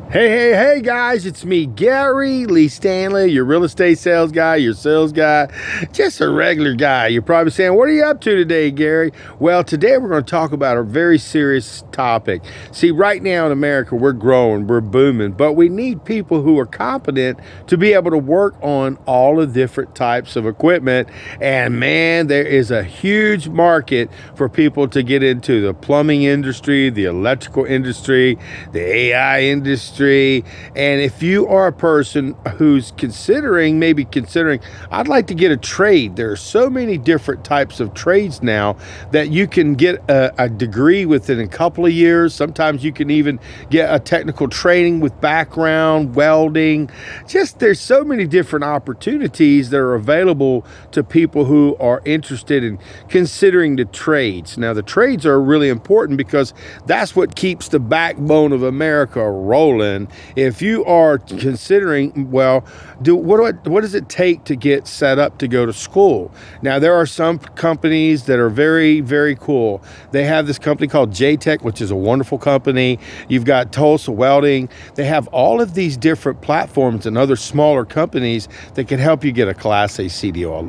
Hey guys, it's me, Gary Lee Stanley, your real estate sales guy, your sales guy, just a regular guy. You're probably saying, what are you up to today, Gary? Well, today we're going to talk about a very serious topic. See, right now in America, we're growing, we're booming, but we need people who are competent to be able to work on all the different types of equipment. And man, there is a huge market for people to get into the plumbing industry, the electrical industry, the AI industry. And if you are a person who's maybe considering, I'd like to get a trade. There are so many different types of trades now that you can get a degree within a couple of years. Sometimes you can even get a technical training with background, welding. Just there's so many different opportunities that are available to people who are interested in considering the trades. Now, the trades are really important because that's what keeps the backbone of America rolling. If you are considering, well, what does it take to get set up to go to school? Now, there are some companies that are very, very cool. They have this company called J-Tech, which is a wonderful company. You've got Tulsa Welding. They have all of these different platforms and other smaller companies that can help you get a Class A CDL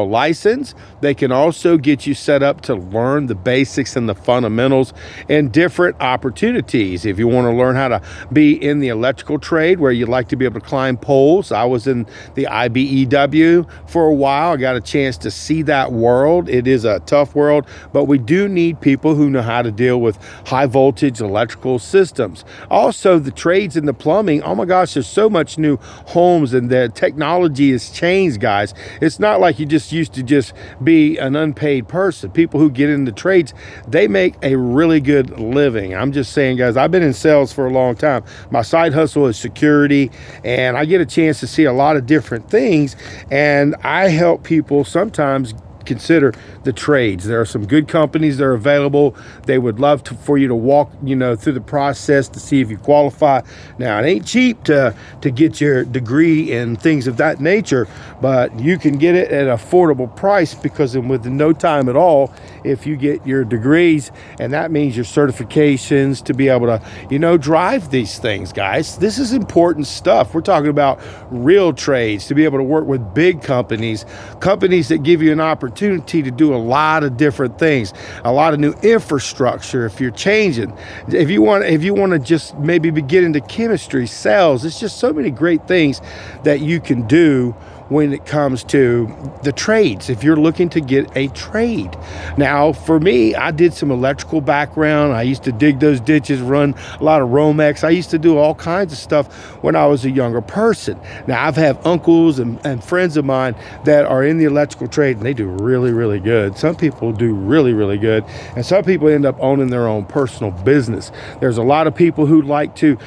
license. They can also get you set up to learn the basics and the fundamentals and different opportunities. If you want to learn how to be in the electrical trade where you'd like to be able to climb poles, I was in the IBEW for a while. I got a chance to see that world. It is a tough world, but we do need people who know how to deal with high voltage electrical systems. Also, the trades in the plumbing, oh my gosh, there's so much new homes and the technology has changed, guys. It's not like you just used to just be an unpaid person. People who get into trades, they make a really good living. I'm just saying, guys, I've been in sales for a long time. My side hustle is security, and I get a chance to see a lot of different things, and I help people sometimes consider the trades. There are some good companies that are available. They would love for you to walk, through the process to see if you qualify. Now, it ain't cheap to get your degree and things of that nature, but you can get it at an affordable price because within no time at all, if you get your degrees, and that means your certifications to be able to, drive these things, guys. This is important stuff. We're talking about real trades, to be able to work with big companies that give you an opportunity to do a lot of different things, a lot of new infrastructure. If you're changing, if you want to just maybe get into chemistry, sales, it's just so many great things that you can do when it comes to the trades, if you're looking to get a trade. Now, for me, I did some electrical background. I used to dig those ditches, run a lot of Romex. I used to do all kinds of stuff when I was a younger person. Now, I've had uncles and friends of mine that are in the electrical trade, and they do really, really good. Some people do really, really good, and some people end up owning their own personal business. There's a lot of people who like to,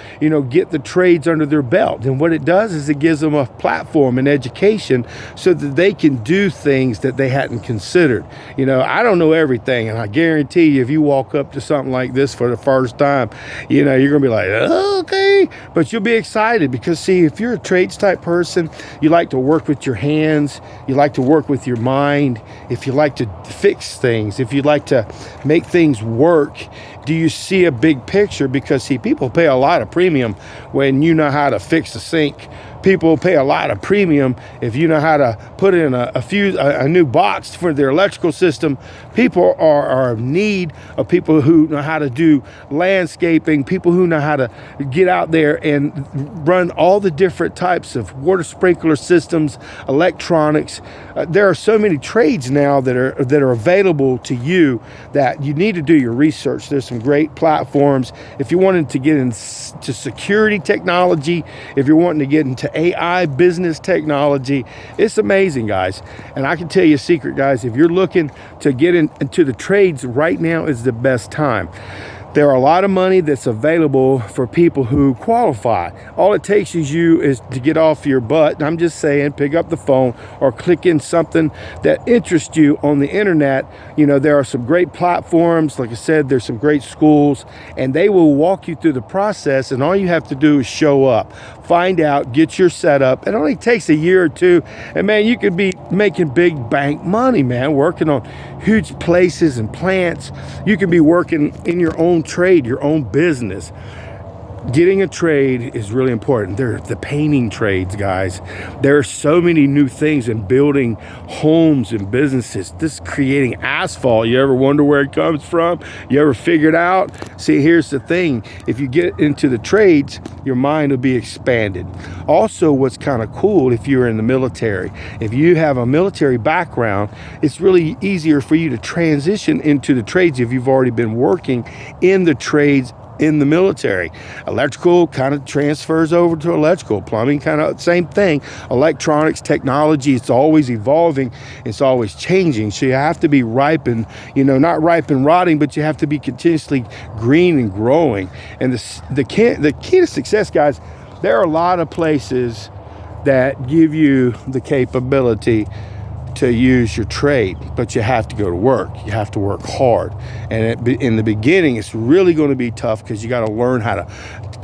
get the trades under their belt. And what it does is it gives them a platform and education so that they can do things that they hadn't considered. I don't know everything, and I guarantee you, if you walk up to something like this for the first time, you're going to be like, oh, okay, but you'll be excited because, see, if you're a trades type person, you like to work with your hands, you like to work with your mind, if you like to fix things, if you like to make things work, do you see a big picture? Because, see, people pay a lot of premium when you know how to fix a sink. People pay a lot of premium if you know how to put in a new box for their electrical system. People are in need of people who know how to do landscaping, people who know how to get out there and run all the different types of water sprinkler systems, electronics. There are so many trades now that are available to you that you need to do your research. There's some great platforms. If you wanted to get into security technology, if you're wanting to get into AI business technology, it's amazing, guys. And I can tell you a secret, guys, if you're looking to get into the trades, right now is the best time. There are a lot of money that's available for people who qualify. All it takes is to get off your butt, and I'm just saying, pick up the phone or click in something that interests you on the internet. There are some great platforms. Like I said, there's some great schools, and they will walk you through the process, and all you have to do is show up, find out, get your setup. It only takes a year or two, and man, you could be making big bank money, man, working on huge places and plants. You can be working in your own trade, your own business. getting a trade is really important. They're the painting trades, guys. There are so many new things in building homes and businesses. This creating asphalt. You ever wonder where it comes from? You ever figured out? See, here's the thing. If you get into the trades, your mind will be expanded. Also, what's kind of cool, if you're in the military, if you have a military background, it's really easier for you to transition into the trades if you've already been working in the trades in the military. Electrical kind of transfers over to electrical. Plumbing kind of same thing. Electronics, technology, it's always evolving. It's always changing. So you have to be ripe and, not ripe and rotting, but you have to be continuously green and growing. And the key to success, guys, there are a lot of places that give you the capability to use your trade, but you have to go to work. You have to work hard. And in the beginning, it's really going to be tough because you got to learn how to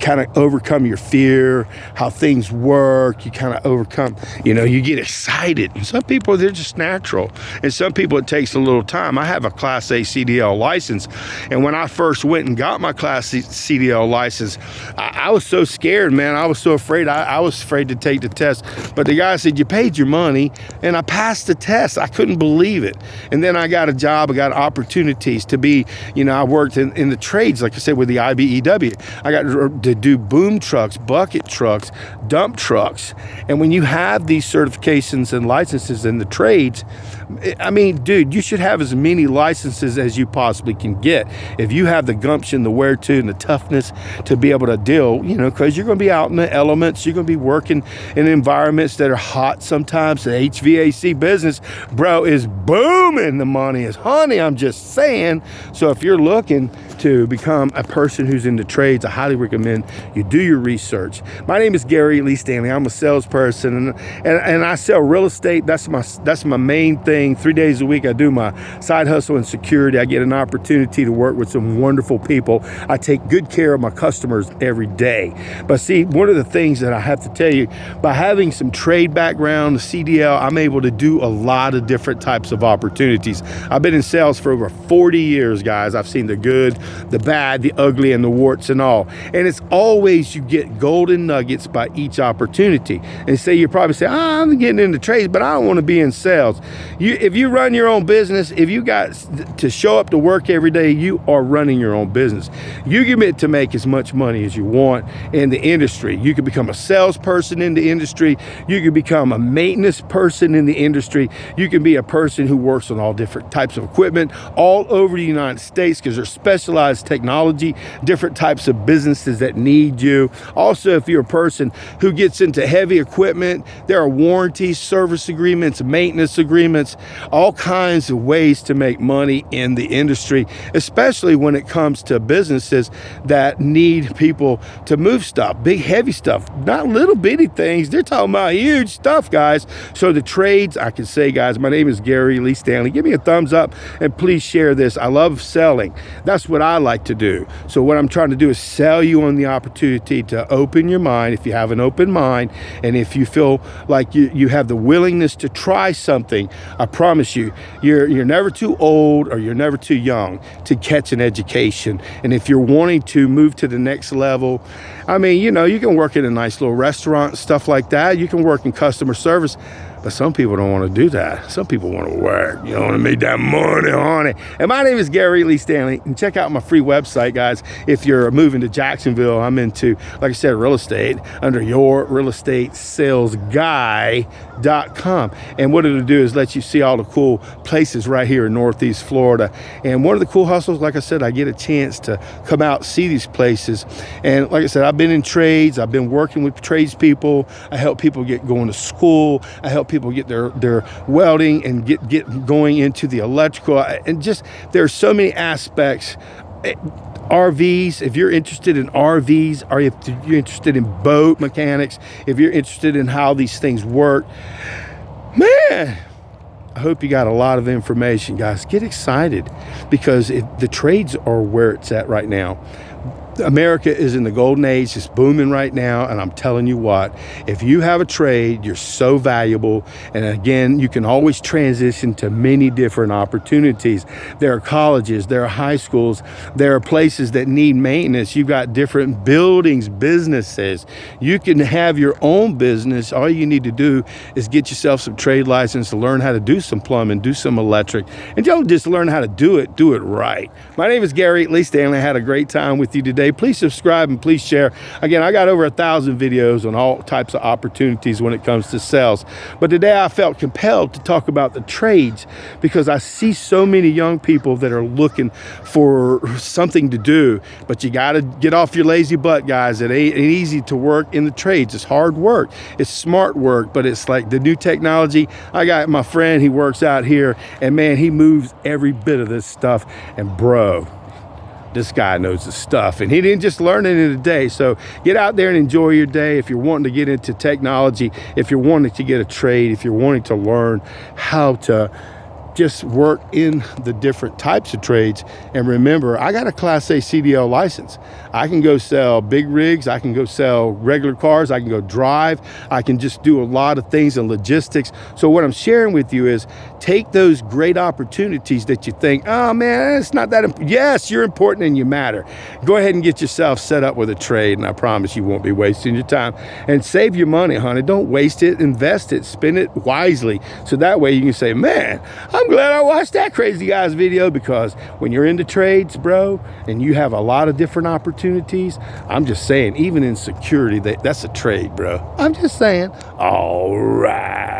kind of overcome your fear, how things work. You kind of overcome, you get excited. And some people, they're just natural. And some people, it takes a little time. I have a Class A CDL license. And when I first went and got my Class C CDL license, I was so scared, man. I was so afraid. I was afraid to take the test. But the guy said, you paid your money. And I passed the test. I couldn't believe it. And then I got a job. I got opportunities to be, I worked in the trades, like I said, with the IBEW. I got to do boom trucks, bucket trucks, dump trucks. And when you have these certifications and licenses in the trades, I mean, dude, you should have as many licenses as you possibly can get. If you have the gumption, the where to, and the toughness to be able to deal, because you're going to be out in the elements, you're going to be working in environments that are hot sometimes. The HVAC business, bro, is booming. The money is honey, I'm just saying. So if you're looking to become a person who's in the trades, I highly recommend you do your research. My name is Gary Lee Stanley. I'm a salesperson and I sell real estate. That's my main thing. 3 days a week I do my side hustle and security. I get an opportunity to work with some wonderful people. I take good care of my customers every day. But see, one of the things that I have to tell you, by having some trade background, the CDL, I'm able to do a lot of different types of opportunities. I've been in sales for over 40 years, guys. I've seen the good, the bad, the ugly, and the warts and all. And it's always you get golden nuggets by each opportunity. And say you probably say, I'm getting into trades, but I don't want to be in sales. If you run your own business, if you got to show up to work every day, you are running your own business. You commit to make as much money as you want in the industry. You can become a salesperson in the industry. You can become a maintenance person in the industry. You can be a person who works on all different types of equipment all over the United States because there's specialized technology, different types of businesses that need you. Also, if you're a person who gets into heavy equipment, there are warranties, service agreements, maintenance agreements, all kinds of ways to make money in the industry, especially when it comes to businesses that need people to move stuff, big, heavy stuff, not little bitty things. They're talking about huge stuff, guys. So the trades, I can say, guys, my name is Gary Lee Stanley. Give me a thumbs up and please share this. I love selling. That's what I like to do. So what I'm trying to do is sell you on the opportunity to open your mind, if you have an open mind, and if you feel like you have the willingness to try something. I promise you, you're never too old or you're never too young to catch an education. And if you're wanting to move to the next level, I mean, you can work in a nice little restaurant, stuff like that. You can work in customer service. But some people don't want to do that. Some people want to work. You want to make that money on it. And my name is Gary Lee Stanley. And check out my free website, guys. If you're moving to Jacksonville, I'm into, like I said, real estate under yourrealestatesalesguy.com. And what it'll do is let you see all the cool places right here in Northeast Florida. And one of the cool hustles, like I said, I get a chance to come out, see these places. And like I said, I've been in trades. I've been working with tradespeople. I help people get going to school. I help people get their welding and get going into the electrical. And just, there are so many aspects. RVs, if you're interested in RVs, or if you're interested in boat mechanics, if you're interested in how these things work, man, I hope you got a lot of information, guys. Get excited because the trades are where it's at right now. America is in the golden age, it's booming right now, and I'm telling you what, if you have a trade, you're so valuable. And again, you can always transition to many different opportunities. There are colleges, there are high schools, there are places that need maintenance. You've got different buildings, businesses. You can have your own business. All you need to do is get yourself some trade license to learn how to do some plumbing, do some electric, and don't just learn how to do it right. My name is Gary Lee Stanley. I had a great time with you today. Please subscribe and please share. Again, I got over 1,000 videos on all types of opportunities when it comes to sales. But today I felt compelled to talk about the trades because I see so many young people that are looking for something to do. But you got to get off your lazy butt, guys. It ain't easy to work in the trades. It's hard work. It's smart work, but it's like the new technology. I got my friend, he works out here, and man, he moves every bit of this stuff. And bro, this guy knows the stuff, and he didn't just learn it in a day. So get out there and enjoy your day. If you're wanting to get into technology, if you're wanting to get a trade, if you're wanting to learn how to just work in the different types of trades. And remember, I got a Class A CDL license. I can go sell big rigs. I can go sell regular cars. I can go drive. I can just do a lot of things in logistics. So what I'm sharing with you is take those great opportunities that you think, oh man, it's not that important. Yes, you're important and you matter. Go ahead and get yourself set up with a trade, and I promise you won't be wasting your time. And save your money, honey. Don't waste it. Invest it. Spend it wisely. So that way you can say, man, I'm glad I watched that crazy guy's video. Because when you're into trades, bro, and you have a lot of different opportunities, I'm just saying, even in security, that's a trade, bro. I'm just saying. All right.